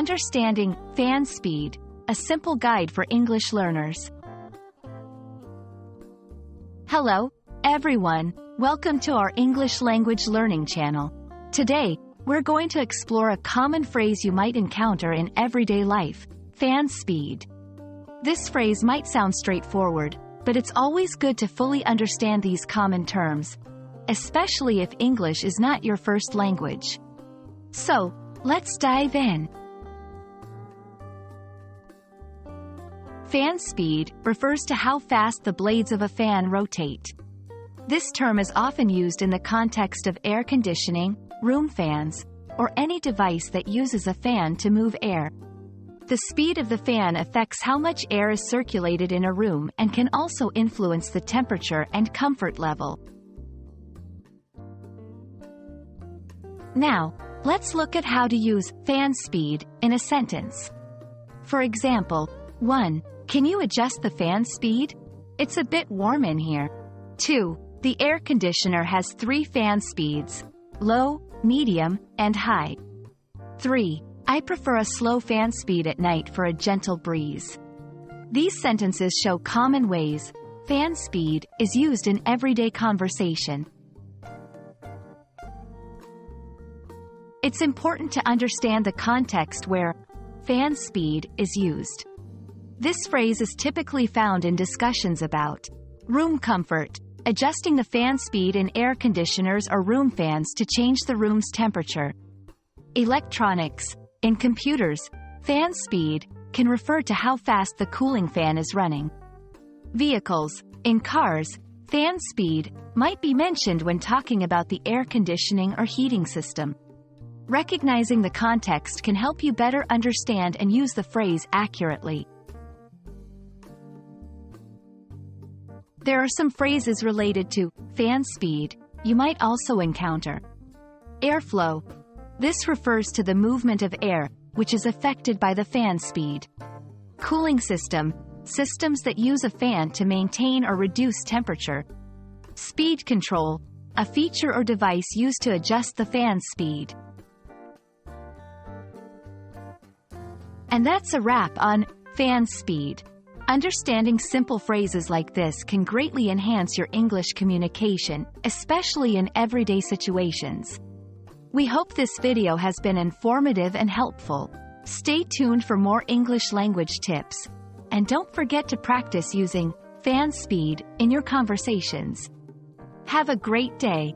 Understanding fan speed, a simple guide for English learners. Hello, everyone. Welcome to our English language learning channel. Today, we're going to explore a common phrase you might encounter in everyday life: fan speed. This phrase might sound straightforward, but it's always good to fully understand these common terms, especially if English is not your first language. So, let's dive in. Fan speed refers to how fast the blades of a fan rotate. This term is often used in the context of air conditioning, room fans, or any device that uses a fan to move air. The speed of the fan affects how much air is circulated in a room and can also influence the temperature and comfort level. Now, let's look at how to use fan speed in a sentence. For example, 1. Can you adjust the fan speed? It's a bit warm in here. 2. The air conditioner has 3 fan speeds: low, medium, and high. 3. I prefer a slow fan speed at night for a gentle breeze. These sentences show common ways fan speed is used in everyday conversation. It's important to understand the context where fan speed is used. This phrase is typically found in discussions about room comfort, adjusting the fan speed in air conditioners or room fans to change the room's temperature. Electronics. In computers, fan speed can refer to how fast the cooling fan is running. Vehicles. In cars, fan speed might be mentioned when talking about the air conditioning or heating system. Recognizing the context can help you better understand and use the phrase accurately. There are some phrases related to fan speed you might also encounter. Airflow. This refers to the movement of air, which is affected by the fan speed. Cooling system. Systems that use a fan to maintain or reduce temperature. Speed control. A feature or device used to adjust the fan speed. And that's a wrap on fan speed. Understanding simple phrases like this can greatly enhance your English communication, especially in everyday situations. We hope this video has been informative and helpful. Stay tuned for more English language tips. And don't forget to practice using fan speed in your conversations. Have a great day.